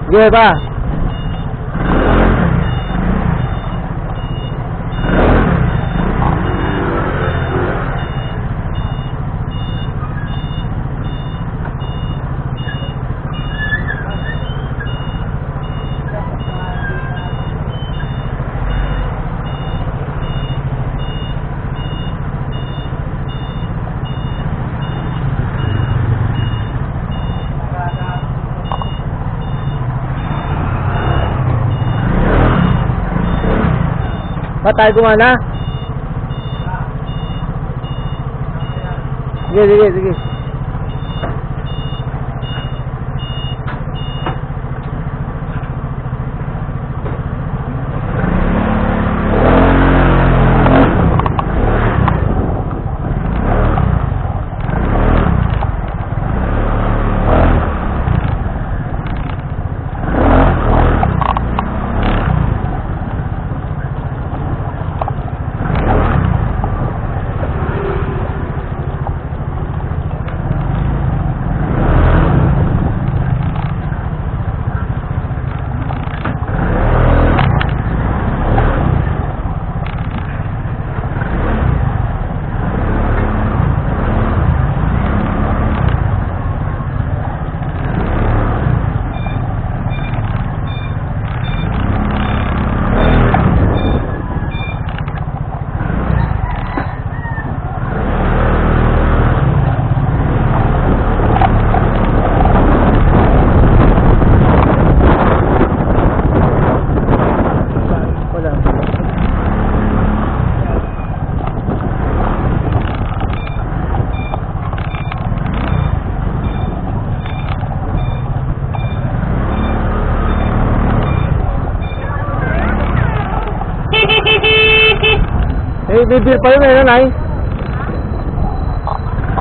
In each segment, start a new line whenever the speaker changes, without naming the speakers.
Sige ba? Ba tayo gumana? Sige. May beer pa yun ngayon, ay?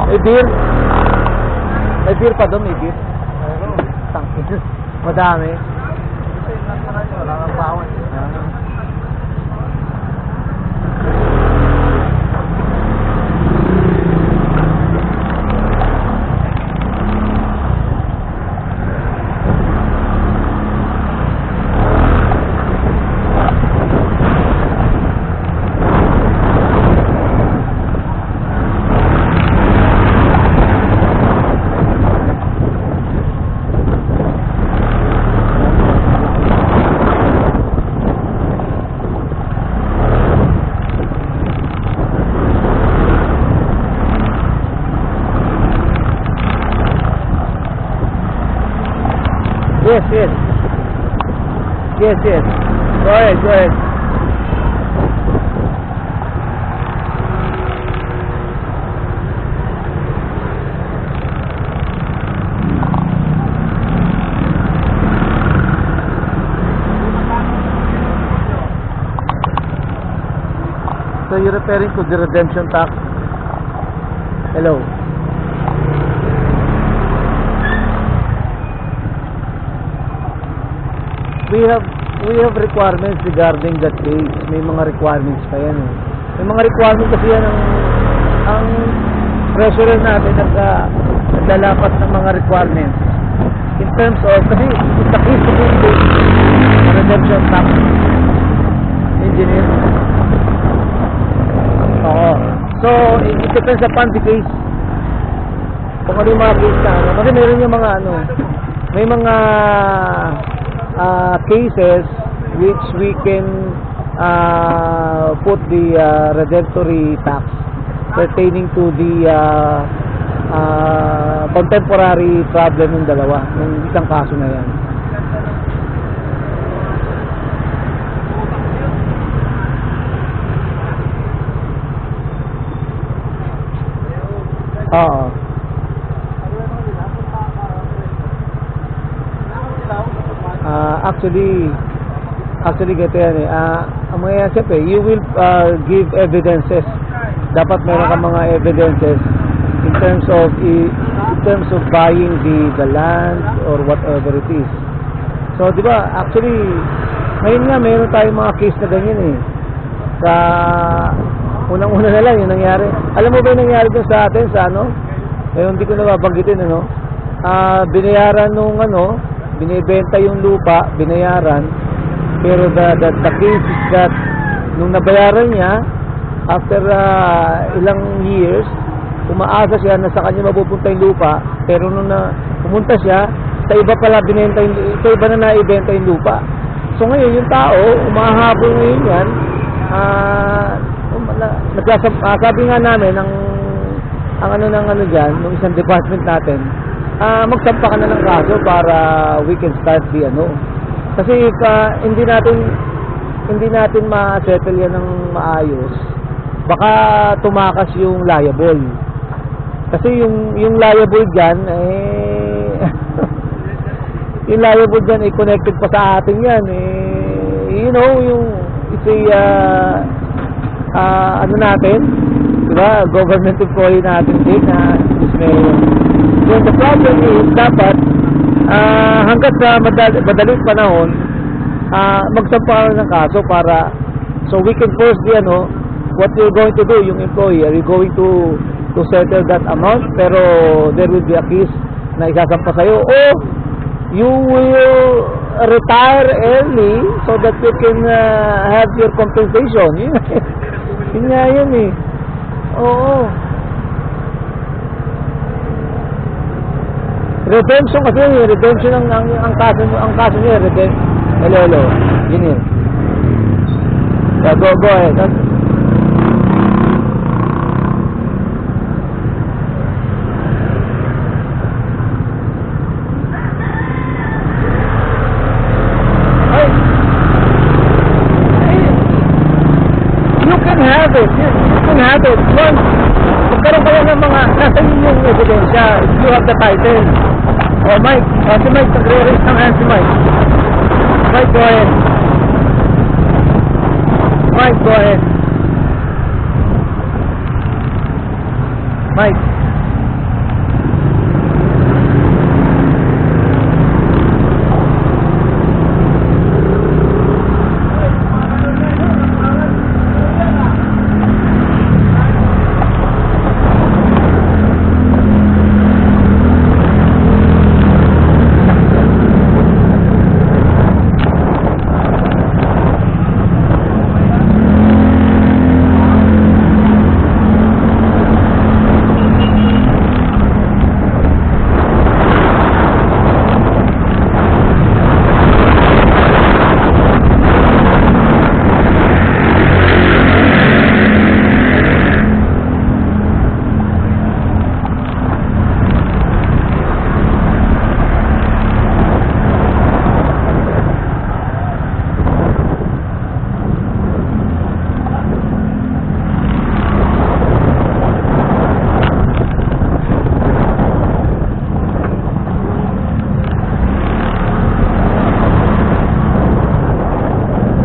May beer? May beer pa doon, may beer? Tangin. Madami. Wala kang bawan. Yes. Go ahead. So you're referring to the redemption tax? Hello. We have requirements regarding that case. May mga requirements pa yan eh. May mga requirements kasi yan ang treasurer natin naglalapat ng mga requirements in terms of, kasi it's the case to the redemption tax engineer. Oo. So it depends upon the case. Kung ano yung mga case na ano. Kasi meron yung mga ano, may mga cases which we can put the redemptory tax pertaining to the contemporary problem ng dalawa, ng isang kaso na yan. Oo. Actually ganito yan eh. Ang mga yan, siyempre, you will give evidences. Dapat meron ka mga evidences in terms of buying the land or whatever it is. So, di ba, actually, ngayon nga, meron tayong mga case na ganyan eh. Sa unang-una na lang yung nangyari. Alam mo ba yung nangyari dun sa atin, sa ano? Eh, hindi ko nababanggitin, ano? Binayaran nung binibenta yung lupa, binayaran, pero the case is that nung nabayaran niya, after ilang years, umaasa siya na sa kanya mapupunta yung lupa, pero nung pumunta siya, sa iba pala binenta sa iba na naibenta yung lupa. So ngayon, yung tao, umahabol ngayon yan, sabi nga namin, ang ano dyan, ng isang department natin, magsampa ka na ng kaso para we can start the Kasi hindi natin ma-settle yan ng maayos, baka tumakas yung liable. Kasi yung liable dyan, yung liable dyan, connected pa sa atin yan. Yung it's natin, diba? Government employee natin din na mayor. So the problem is, dapat hanggat sa madaling panahon, magsampa ng kaso para so we can force the what you're going to do, yung employee, are you going to settle that amount, pero there will be a case na isasampa sa'yo, o you will retire early so that you can have your compensation. Yun nga yun eh. Oo. Redemption kasi yun, redemption ang kaso niya, hello. Yun yun. Yeah, go ahead. You can have it. Once, magkaroon kayo ng mga nasa yung ebidensya, you have the title. Oh, Mike. Si Mike, nagre-raise ng hand si Mike. Mike, go ahead. Mike, go ahead. Mike.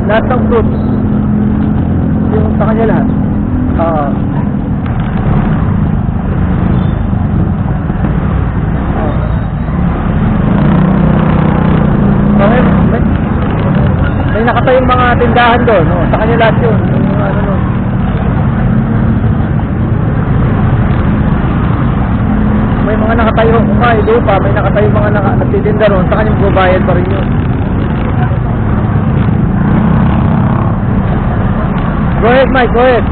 Lahat ng fruits yung sa kanya lahat. May nakatayong mga tindahan doon, sa kanya lahat yun. May mga nakatayong lupa, may nakatayong mga nagtitinda doon, sa kanya magbabayad pa rin yun. Go ahead, Mike, go ahead.